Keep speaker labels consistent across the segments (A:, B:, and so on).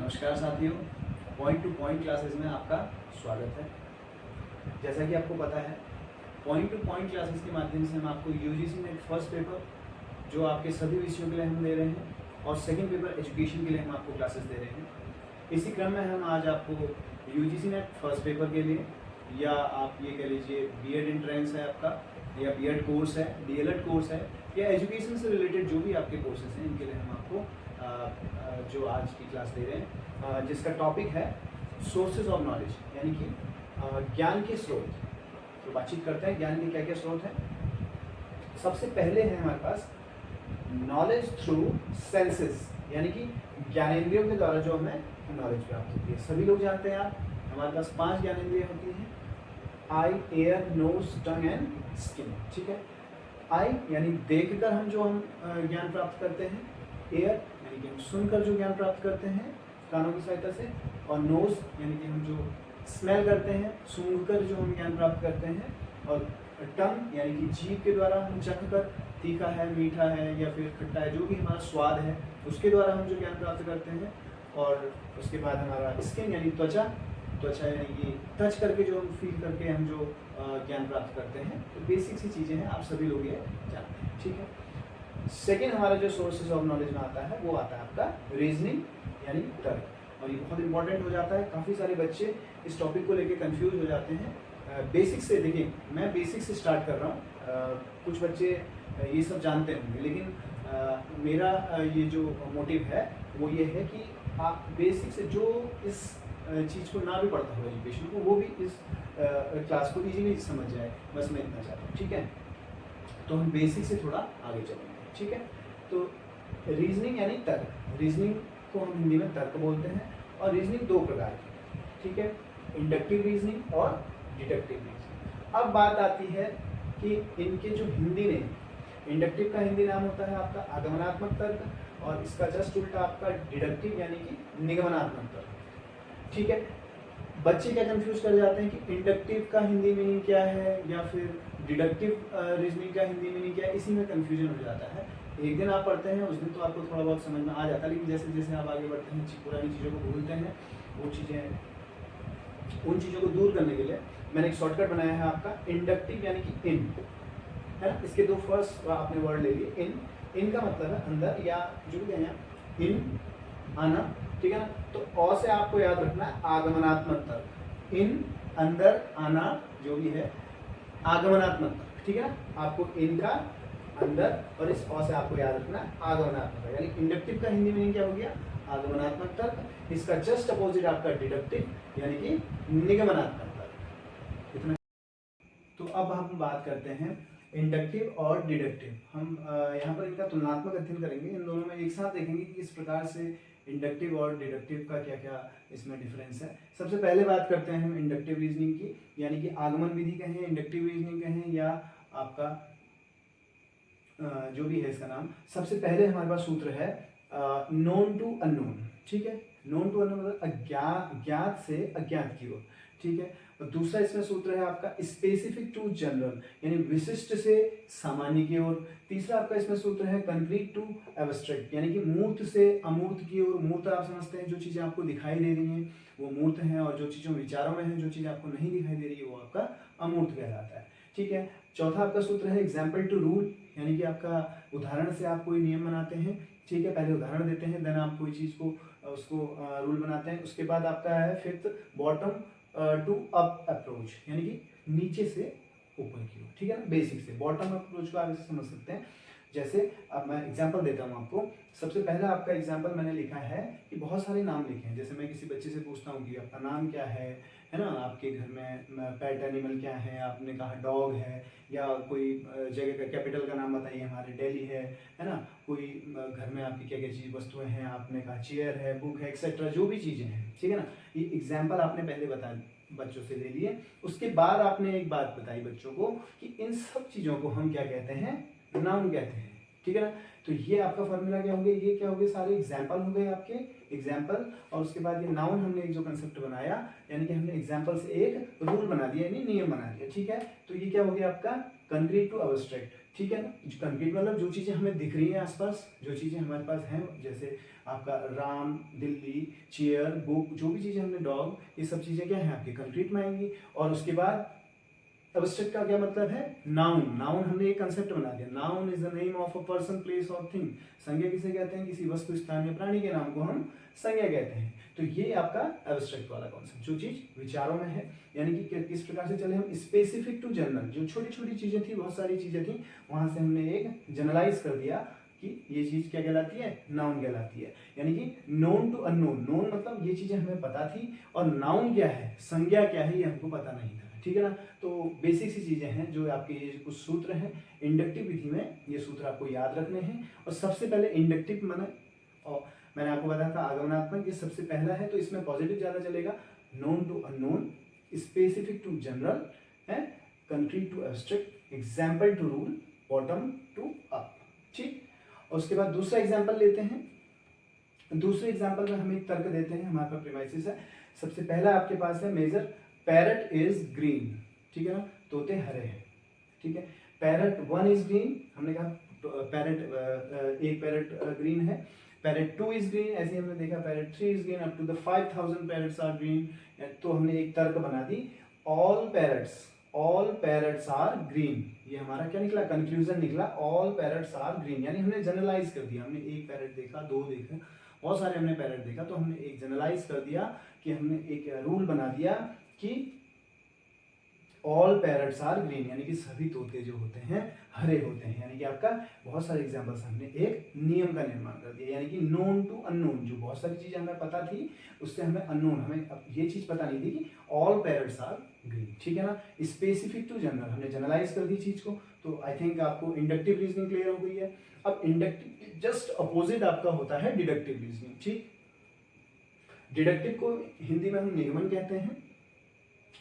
A: नमस्कार साथियों, point two point classes में आपका स्वागत है। जैसा कि आपको पता है, पॉइंट टू पॉइंट क्लासेस के माध्यम से हम आपको यूजीसी नेट फर्स्ट पेपर जो आपके सभी विषयों के लिए हम दे रहे हैं और सेकंड पेपर एजुकेशन के लिए हम आपको क्लासेस दे रहे हैं। इसी क्रम में हम आज आपको यूजीसी नेट फर्स्ट पेपर के लिए, या आप ये कह लीजिए बीएड एंट्रेंस है आपका, या बीएड कोर्स है, डीएलएड कोर्स है, या एजुकेशन से रिलेटेड जो भी आपके कोर्सेज हैं, इनके लिए हम आपको जो आज की क्लास दे रहे हैं, जिसका टॉपिक है सोर्सेज ऑफ नॉलेज, यानी कि ज्ञान के स्रोत। तो बातचीत करते हैं ज्ञान के क्या क्या स्रोत हैं। सबसे पहले है हमारे पास नॉलेज थ्रू सेंसेस, यानी कि ज्ञानेंद्रियों के द्वारा जो हमें नॉलेज प्राप्त होती है। सभी लोग जानते हैं, आप हमारे पास 5 ज्ञानेंद्रियाँ होती हैं: eye, ear, nose, tongue and skin. ठीक है, आई यानी देखकर हम ज्ञान प्राप्त करते हैं, एयर यानी कि हम सुनकर जो ज्ञान प्राप्त करते हैं कानों की सहायता से, और नोज यानी कि हम जो स्मेल करते हैं, सूंघकर जो हम ज्ञान प्राप्त करते हैं, और टंग यानी कि जीभ के द्वारा हम चखकर तीखा है, मीठा है या फिर खट्टा है, जो भी हमारा स्वाद है उसके द्वारा हम जो ज्ञान प्राप्त करते हैं। और उसके बाद हमारा स्किन यानी त्वचा यानी कि टच करके जो हम फील करके हम जो ज्ञान प्राप्त करते हैं। तो बेसिक सी चीज़ें हैं, आप सभी लोग ये जानते हैं। ठीक है, सेकेंड हमारा जो सोर्सेज ऑफ नॉलेज में आता है वो आता है आपका रीजनिंग यानी तर्क। और ये बहुत इंपॉर्टेंट हो जाता है, काफ़ी सारे बच्चे इस टॉपिक को लेके कंफ्यूज हो जाते हैं। बेसिक से देखिए, मैं बेसिक से स्टार्ट कर रहा हूँ। कुछ बच्चे ये सब जानते होंगे, लेकिन मेरा ये जो मोटिव है वो ये है कि आप बेसिक से जो इस चीज़ को ना भी पढ़ता हो एजुकेशन को, वो भी इस क्लास को इजीली समझ जाए, बस मैं इतना चाहता हूँ। ठीक है, तो हम बेसिक से थोड़ा आगे चलेंगे। ठीक है, तो रीजनिंग यानी तर्क, रीजनिंग को हम हिंदी में तर्क बोलते हैं। और रीजनिंग 2 प्रकार की है, ठीक है, इंडक्टिव रीजनिंग और डिडक्टिव रीजनिंग। अब बात आती है कि इनके जो हिंदी नेम, इंडक्टिव का हिंदी नाम होता है आपका आगमनात्मक तर्क, और इसका जस्ट उल्टा आपका डिडक्टिव यानी कि निगमनात्मक तर्क। ठीक है, बच्चे क्या कंफ्यूज कर जाते हैं कि इंडक्टिव का हिंदी मीनिंग क्या है या फिर डिडक्टिव रीजनिंग का हिंदी मीनिंग क्या है, इसी में कंफ्यूजन हो जाता है। एक दिन आप पढ़ते हैं, उस दिन तो आपको थोड़ा बहुत समझ में आ जाता है, लेकिन जैसे जैसे आप आगे बढ़ते हैं, पुरानी चीज़ों को भूलते हैं। उन चीज़ों को दूर करने के लिए मैंने एक शॉर्टकट बनाया है आपका इंडक्टिव यानी कि इन, है ना। इसके 2 फर्स्ट आपने वर्ड ले लिए। इन का मतलब है अंदर, या जो भी है इन आना, ठीक है ना। तो औ से आपको याद रखना है आगमनात्मक तर्क, इन अंदर आना जो भी है आगमनात्मक तर्क, ठीक है ना। आपको इन का अंदर, और इस औ से आपको याद रखना है आगमनात्मक तर्क। यानी इंडक्टिव का हिंदी मीनिंग क्या हो गया? आगमनात्मक तर्क। इसका जस्ट अपोजिट आपका डिडक्टिव यानी कि निगमनात्मक तर्क। इतना। तो अब हम बात करते हैं इंडक्टिव और डिडक्टिव। हम यहाँ पर इनका तुलनात्मक अध्ययन करेंगे, इन दोनों में एक साथ देखेंगे कि किस प्रकार से इंडक्टिव और डिडक्टिव का क्या क्या इसमें डिफरेंस है। सबसे पहले बात करते हैं हम इंडक्टिव रीजनिंग की, यानी कि आगमन विधि कहें, इंडक्टिव रीजनिंग कहें, या आपका जो भी है इसका नाम। सबसे पहले हमारे पास सूत्र है नोन टू अननोन। ठीक है, नोन टू अननोन मतलब ज्ञात से अज्ञात की ओर। ठीक है, और दूसरा इसमें सूत्र है आपका स्पेसिफिक टू जनरल, यानी विशिष्ट से सामान्य की ओर। तीसरा आपका इसमें सूत्र है कंक्रीट टू एब्स्ट्रैक्ट, यानी कि मूर्त से अमूर्त की ओर। मूर्त आप समझते हैं, जो चीज़ें आपको दिखाई दे रही हैं वो मूर्त हैं, और जो चीज़ों विचारों में है, जो चीज़ आपको नहीं दिखाई दे रही है वो आपका अमूर्त कहलाता है। ठीक है, चौथा आपका सूत्र है एग्जाम्पल टू रूल, यानी कि आपका उदाहरण से आप कोई नियम बनाते हैं। ठीक है, पहले उदाहरण देते हैं, देन आप कोई चीज़ को उसको रूल बनाते हैं। उसके बाद आपका है fifth bottom to up approach, यानी कि नीचे से ऊपर की ओर। ठीक है ना, बेसिक से बॉटम अप अप्रोच को आप इसे समझ सकते हैं। जैसे अब मैं एग्जांपल देता हूँ आपको। सबसे पहला आपका एग्जांपल मैंने लिखा है कि बहुत सारे नाम लिखे हैं। जैसे मैं किसी बच्चे से पूछता हूँ कि आपका नाम क्या है ना, आपके घर में पेट एनिमल क्या है, आपने कहा डॉग है, या कोई जगह का कैपिटल का नाम बताइए, हमारे दिल्ली है ना। कोई घर में आपकी क्या क्या चीज़ वस्तुएं हैं, आपने कहा चेयर है, बुक है, एक्सेट्रा जो भी चीज़ें हैं। ठीक है ना, ये एग्जाम्पल आपने पहले बता बच्चों से ले लिए। उसके बाद आपने एक बात बताई बच्चों को कि इन सब चीज़ों को हम क्या कहते हैं, नाउन कहते हैं। ठीक है ना, तो ये आपका फॉर्मूला क्या हो गया, ये क्या हो गए, सारे एग्जाम्पल हो गए आपके एग्जाम्पल। और उसके बाद ये नाउन हमने एक जो कंसेप्ट बनाया, यानी कि हमने एग्जाम्पल से एक रूल बना दिया, यानी नियम बना दिया। ठीक है, तो ये क्या हो गया आपका कंक्रीट टू एब्स्ट्रैक्ट। ठीक है ना। कंक्रीट मतलब जो चीज़ें हमें दिख रही हैं आसपास, जो चीज़ें हमारे पास हैं, जैसे आपका राम, दिल्ली, चेयर, बुक, जो भी चीज़ें हमने, डॉग, ये सब चीज़ें क्या हैं आपके कंक्रीट में आएंगी। और उसके बाद एब्स्ट्रैक्ट का क्या मतलब है, नाउन। नाउन हमने एक कंसेप्ट बना दिया, noun is the name of a person, place और थिंग। संज्ञा किसे कहते हैं, किसी वस्तु, स्थान या प्राणी के नाम को हम संज्ञा कहते हैं। तो ये आपका एब्स्ट्रैक्ट वाला कॉन्सेप्ट, जो चीज विचारों में है, यानी कि किस प्रकार से चले हम स्पेसिफिक टू जनरल। जो छोटी छोटी चीजें थी, बहुत सारी चीजें थी, वहां से हमने एक जनरलाइज कर दिया कि ये चीज क्या कहलाती है, नाउन कहलाती है। यानी कि नोन टू अननोन। नोन मतलब ये चीजें हमें पता थी, और नाउन क्या है, संज्ञा क्या है, ये हमको पता नहीं था। ठीक है ना। तो बेसिक सी चीजें हैं जो आपके ये कुछ सूत्र हैं इंडक्टिव विधि में, ये सूत्र आपको याद रखने हैं। और सबसे पहले इंडक्टिव माने, और मैंने आपको बताया था आगमनात्मक, ये सबसे पहला है, तो इसमें पॉजिटिव ज्यादा चलेगा। Known to unknown, specific to general, है concrete to abstract, example to rule, bottom to up. ठीक। और उसके बाद दूसरा एग्जाम्पल लेते हैं। दूसरे एग्जाम्पल में हम एक तर्क देते हैं, हमारे पास प्रीमाइसिस है। सबसे पहला आपके पास है मेजर, पैरट इज ग्रीन। ठीक है ना, तोते हरे हैं। ठीक है, पैरट 1 इज ग्रीन, हमने कहा पैरट, एक पैरट ग्रीन है। पैरट 2 इज ग्रीन, ऐसे हमने देखा parrot 3 is green, up to the 5000 parrots are green. तो हमने एक तर्क बना दी, ऑल पैरट्स आर ग्रीन। ये हमारा क्या निकला, कंक्लूजन निकला, ऑल पैरट्स आर ग्रीन। यानी हमने जनरलाइज कर दिया, हमने एक पैरट देखा, दो देखा, बहुत सारे हमने पैरट देखा, तो हमने एक जनरलाइज कर दिया कि हमने एक रूल बना दिया कि ऑल पैरट्स आर ग्रीन, यानी कि सभी तोते जो होते हैं हरे होते हैं। यानी कि आपका बहुत सारे एग्जांपल्स, हमने एक नियम का निर्माण कर दिया। यानी कि नोन टू अननोन, जो बहुत सारी चीजें हमें पता थी उससे हमें अननोन, हमें अब ये चीज पता नहीं थी कि ऑल पैरट्स आर ग्रीन। ठीक है ना। स्पेसिफिक टू जनरल, हमने जनरलाइज कर दी चीज को। तो आई थिंक आपको इंडक्टिव रीजनिंग क्लियर हो गई है। अब इंडक्टिव जस्ट अपोजिट आपका होता है डिडक्टिव रीजनिंग। ठीक, डिडक्टिव को हिंदी में हम निगमन कहते हैं,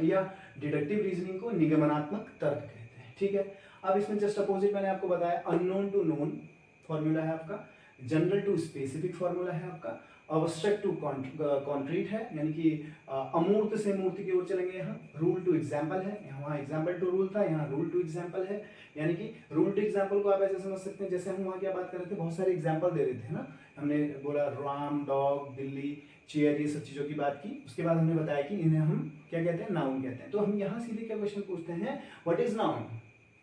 A: या डिडक्टिव रीजनिंग को निगमनात्मक तर्क कहते हैं। ठीक है। अब इसमें जस्ट अपोजिट मैंने आपको बताया, अननोन टू नोन फॉर्मूला है आपका, जनरल टू स्पेसिफिक फॉर्मूला है आपका, अब्स्ट्रैक्ट टू कॉन्क्रीट है, यानी कि अमूर्त से मूर्त की ओर चलेंगे। यहाँ रूल टू एग्जाम्पल है, वहाँ एग्जाम्पल टू रूल था, यहाँ रूल टू एग्जाम्पल है। यानी कि रूल टू एग्जाम्पल को आप ऐसे समझ सकते हैं, जैसे हम वहाँ क्या बात कर रहे थे, बहुत सारे एग्जाम्पल दे रहे थे ना, हमने बोला राम, डॉग, दिल्ली, चेयर, ये सब चीजों की बात की। उसके बाद हमने बताया कि इन्हें हम क्या कहते हैं, नाउन कहते हैं। तो हम यहाँ सीधे क्या क्वेश्चन पूछते हैं, व्हाट इज नाउन।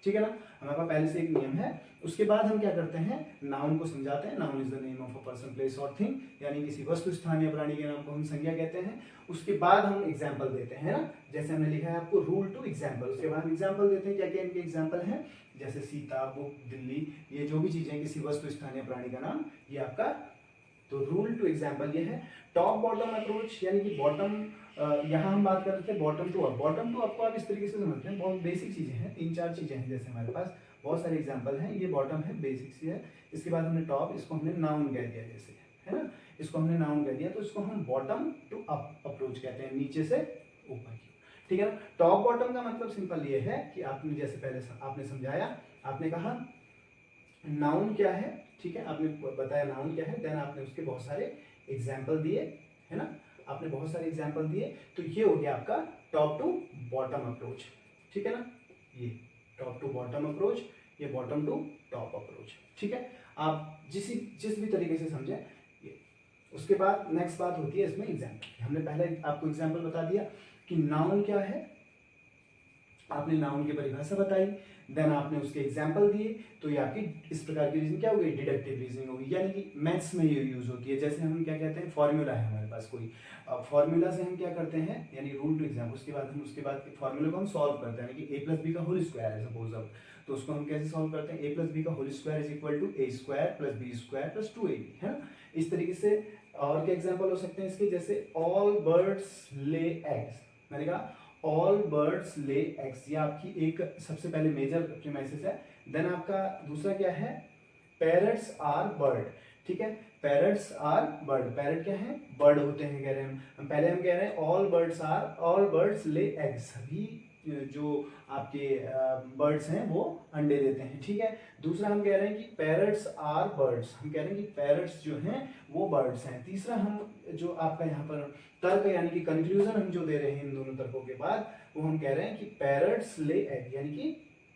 A: ठीक है ना, हमारे पास पहले से एक नियम है। उसके बाद हम क्या करते हैं, नाउन को समझाते हैं। Noun is the name of a person, place और थिंग, यानी किसी वस्तु, स्थान या प्राणी के नाम को हम संज्ञा कहते हैं। उसके बाद हम एग्जाम्पल देते हैं ना, जैसे हमने लिखा है आपको रूल टू एग्जाम्पल, उसके बाद एग्जाम्पल देते हैं। क्या क्या इनके एग्जाम्पल हैं, जैसे सीता, बुक, दिल्ली, ये जो भी चीजें किसी वस्तु, स्थान या प्राणी का नाम, ये आपका तो रूल टू एग्जाम्पल ये है। टॉप बॉटम अप्रोच, यानी कि बॉटम, यहाँ हम बात कर रहे थे bottom to up. Bottom to up को आप इस तरीके से समझते हैं, बहुत बेसिक चीजें हैं, 3-4 चीजें हैं, जैसे हमारे पास बहुत सारे एग्जाम्पल हैं। ये बॉटम है, बेसिक सी है। इसके बाद हमने टॉप, इसको हमने नाउन कह दिया, जैसे है ना, इसको हमने नाउन कह दिया, तो इसको हम बॉटम टू अप अप्रोच कहते हैं, नीचे से ऊपर की। ठीक है ना। टॉप बॉटम का मतलब सिंपल ये है कि आपने जैसे पहले आपने समझाया, आपने कहा नाउन क्या है। ठीक है, आपने बताया नाउन क्या है, देन आपने उसके बहुत सारे एग्जाम्पल दिए, है ना, आपने बहुत सारे एग्जाम्पल दिए। तो ये हो गया आपका टॉप टू बॉटम अप्रोच। ठीक है ना, ये टॉप टू बॉटम अप्रोच, ये बॉटम टू टॉप अप्रोच। ठीक है, आप जिस भी तरीके से समझे ये। उसके बाद नेक्स्ट बात होती है इसमें एग्जाम्पल। हमने पहले आपको एग्जाम्पल बता दिया कि नाउन क्या है, आपने नाउन की परिभाषा बताई, देन आपने उसके एग्जाम्पल दिए। तो ये आपकी इस प्रकार की रीजनिंग क्या हो गई, डिडक्टिव रीजनिंग होगी, यानी कि मैथ्स में ये यूज होती है। जैसे हम क्या कहते हैं, फॉर्मूला है हमारे पास कोई, फॉर्मूला से हम क्या करते हैं, यानी रूल टू एग्जाम्पल, उसके बाद हम उसके बाद फॉर्मूले को हम सॉल्व करते हैं, यानी कि a+b का होल स्क्वायर है सपोज अब, तो उसको हम कैसे सॉल्व करते हैं, a+b का whole square is equal to a² + b² + 2ab, है ना। इस तरीके से और क्या एग्जाम्पल हो सकते हैं इसके, जैसे ऑल बर्ड्स ले एग्स, मैंने कहा ऑल बर्ड्स ले एग्स, ये आपकी एक सबसे पहले मेजर प्रीमाइसिस है। देन आपका दूसरा क्या है, पैरट्स आर बर्ड। ठीक है, पैरट्स आर बर्ड, पैरट क्या है, बर्ड होते हैं कह रहे हैं हम पहले हम कह रहे हैं ऑल बर्ड्स ले एग्स, सभी जो आपके बर्ड्स हैं वो अंडे देते हैं। ठीक है, दूसरा हम कह रहे हैं कि पैरट्स आर बर्ड्स, हम कह रहे हैं कि पैरट्स जो हैं वो बर्ड्स हैं। तीसरा हम जो आपका यहाँ पर तर्क यानी कि कंक्लूजन हम जो दे रहे हैं इन दोनों तर्कों के बाद, वो हम कह रहे हैं कि पैरट्स ले एग, यानी कि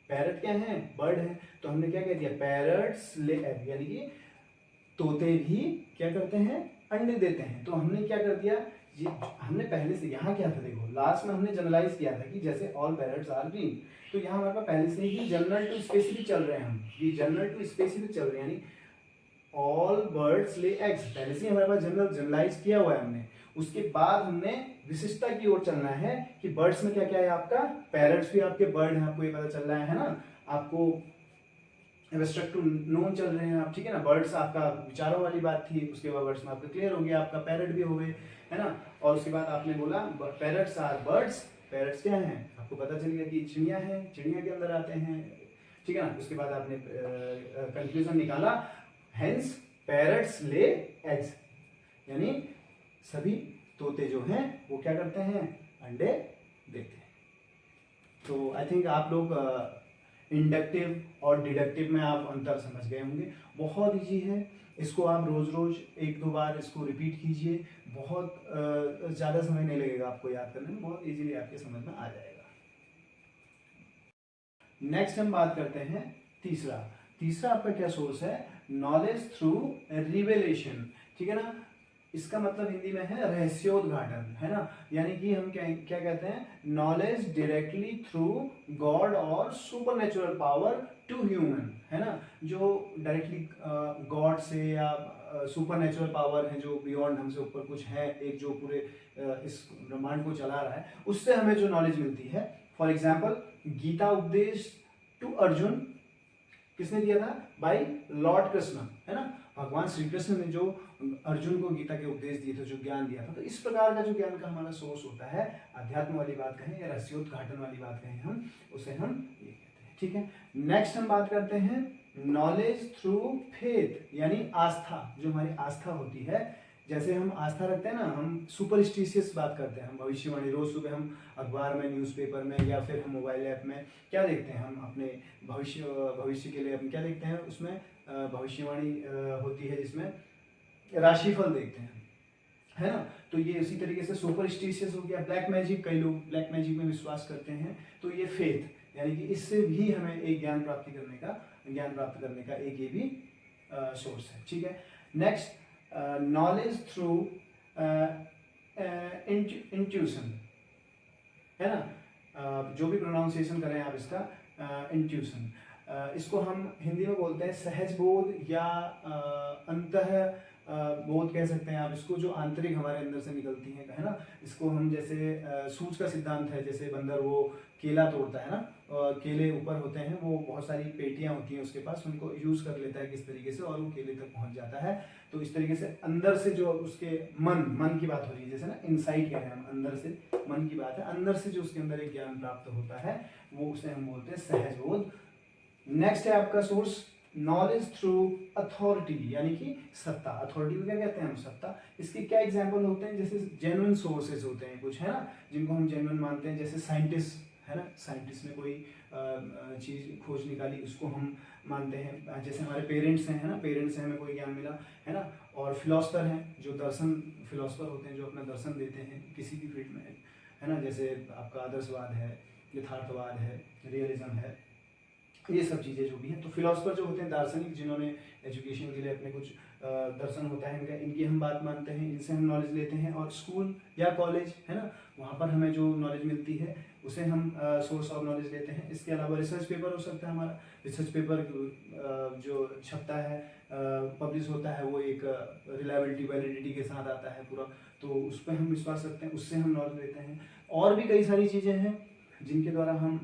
A: पैरट क्या है, बर्ड है, तो हमने क्या कह दिया, पैरट्स ले एग, यानी कि तोते भी क्या करते हैं, अंडे देते हैं। तो हमने क्या कर दिया, ये हमने पहले से यहाँ क्या था, देखो लास्ट में हमने जनरलाइज किया था कि जैसे ऑल पैरट्स आर ग्रीन, तो यहाँ हमारे पास पहले से ही जनरल टू स्पेसिफिक चल रहे हैं, हम ये जनरल टू स्पेसिफिक चल रहे हैं, यानी ऑल बर्ड्स ले एग्स, पहले से हमारे पास जनरलाइज किया हुआ है हमने। उसके बाद हमने विशिष्टता की ओर चलना है कि बर्ड्स में क्या क्या है आपका, पैरट्स भी आपके बर्ड हैं, आपको ये पता चल रहा है ना, आपको एब्स्ट्रैक्ट टू नोन चल रहे हैं आप, ठीक है ना। बर्ड्स आपका विचारों वाली बात थी, उसके बाद बर्ड्स में आपका क्लियर हो गया, आपका पैरट भी हो गए, है ना। और उसके बाद आपने बोला पैरट्स आर बर्ड्स, पैरट्स क्या हैं, आपको पता चल गया कि चिड़िया हैं, चिड़िया के अंदर आते हैं, ठीक है ना। उसके बाद आपने कंक्लूजन निकाला, हेंस पैरट्स ले एग्स, यानी सभी तोते जो हैं वो क्या करते हैं, अंडे देते हैं। तो आई थिंक आप लोग इंडक्टिव और डिडक्टिव में आप अंतर समझ गए होंगे। बहुत इजी है, इसको आप रोज रोज 1-2 बार इसको रिपीट कीजिए, बहुत ज़्यादा समय नहीं लगेगा आपको याद करने में, बहुत इजीली आपके समझ में आ जाएगा। नेक्स्ट हम बात करते हैं तीसरा आपका क्या सोर्स है, नॉलेज थ्रू रिवेलेशन, ठीक है ना। इसका मतलब हिंदी में है रहस्योद्घाटन, है ना। यानी कि हम क्या कहते हैं, नॉलेज डायरेक्टली थ्रू गॉड और सुपरनेचुरल पावर टू ह्यूमन, है ना। जो डायरेक्टली गॉड से या सुपरनेचुरल पावर है, जो बियॉन्ड हमसे ऊपर कुछ है, एक जो पूरे इस ब्रह्मांड को चला रहा है, उससे हमें जो नॉलेज मिलती है। फॉर एग्जाम्पल गीता उपदेश टू अर्जुन किसने दिया था, बाई लॉर्ड कृष्ण, है ना। भगवान श्री कृष्ण ने जो अर्जुन को गीता के उपदेश दिए थे, जो ज्ञान दिया था। तो इस प्रकार का जो ज्ञान का हमारा सोर्स होता है, अध्यात्म वाली बात कहें या रहस्योद्घाटन वाली बात कहें, हम उसे हम ये कहते हैं, ठीक है। नेक्स्ट हम बात करते हैं नॉलेज थ्रू फेथ, यानी आस्था, जो हमारी आस्था होती है। जैसे हम आस्था रखते हैं ना, हम सुपरस्टिशियस बात करते हैं, हम भविष्यवाणी, रोज सुबह हम अखबार में, न्यूज़पेपर में या फिर हम मोबाइल ऐप में क्या देखते हैं, हम अपने भविष्य के लिए हम क्या देखते हैं, उसमें भविष्यवाणी होती है, जिसमें राशिफल देखते हैं, है ना। तो ये उसी तरीके से सुपरस्टिशियस हो गया। ब्लैक मैजिक, कई लोग ब्लैक मैजिक में विश्वास करते हैं, तो ये फेथ, यानी कि इससे भी हमें एक ज्ञान प्राप्त करने का एक ये भी सोर्स है, ठीक है। नेक्स्ट नॉलेज थ्रू इंट्यूशन, है ना। जो भी प्रोनाउंसिएशन करें आप इसका, इंट्यूशन, इसको हम हिंदी में बोलते हैं सहज बोध या अंतः बोध कह सकते हैं आप इसको, जो आंतरिक हमारे अंदर से निकलती है ना। इसको हम जैसे सूच का सिद्धांत है, जैसे बंदर वो केला तोड़ता है ना, केले ऊपर होते हैं, वो बहुत सारी पेटियां होती हैं उसके पास, उनको यूज कर लेता है किस तरीके से, और वो केले तक पहुंच जाता है। तो इस तरीके से अंदर से जो उसके मन की बात हो रही है, जैसे ना इनसाइट कह रहे हैं हम, अंदर से मन की बात है, अंदर से जो उसके अंदर एक ज्ञान प्राप्त होता है, वो उसे हम बोलते हैं सहज बोध। नेक्स्ट है आपका सोर्स नॉलेज थ्रू अथॉरिटी, यानी कि सत्ता। अथॉरिटी को क्या कहते हैं हम, सत्ता। इसके क्या एग्जाम्पल होते हैं, जैसे जेन्युइन सोर्सेज होते हैं कुछ, है ना, जिनको हम जेन्युइन मानते हैं। जैसे साइंटिस्ट, है ना, साइंटिस्ट ने कोई चीज़ खोज निकाली, उसको हम मानते हैं। जैसे हमारे पेरेंट्स हैं, है ना, पेरेंट्स से हमें कोई ज्ञान मिला, है ना। और फिलोसफर हैं, जो दर्शन फिलोसफर होते हैं, जो अपना दर्शन देते हैं किसी भी फील्ड में, है ना। जैसे आपका आदर्शवाद है, यथार्थवाद है, रियलिज्म है, ये सब चीज़ें जो भी हैं। तो फिलोसफर जो होते हैं दार्शनिक, जिन्होंने एजुकेशन के लिए अपने कुछ दर्शन होता है इनका, इनकी हम बात मानते हैं, इनसे हम नॉलेज लेते हैं। और स्कूल या कॉलेज, है ना, वहाँ पर हमें जो नॉलेज मिलती है उसे हम सोर्स ऑफ नॉलेज लेते हैं। इसके अलावा रिसर्च पेपर हो सकता है हमारा, रिसर्च पेपर जो छपता है, पब्लिश होता है, वो एक रिलायबिलिटी वैलिडिटी के साथ आता है पूरा, तो उस पर हम विश्वास रखते हैं, उससे हम नॉलेज लेते हैं। और भी कई सारी चीज़ें हैं जिनके द्वारा हम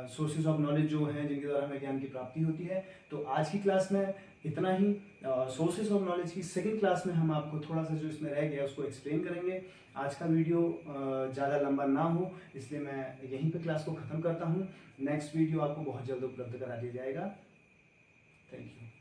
A: सोर्सेज ऑफ नॉलेज जो हैं, जिनके द्वारा हमें ज्ञान की प्राप्ति होती है। तो आज की क्लास में इतना ही। सोर्सेज ऑफ नॉलेज की सेकंड क्लास में हम आपको थोड़ा सा जो इसमें रह गया उसको एक्सप्लेन करेंगे। आज का वीडियो ज़्यादा लंबा ना हो, इसलिए मैं यहीं पे क्लास को ख़त्म करता हूँ। नेक्स्ट वीडियो आपको बहुत जल्द उपलब्ध करा दिया जाएगा। Thank you.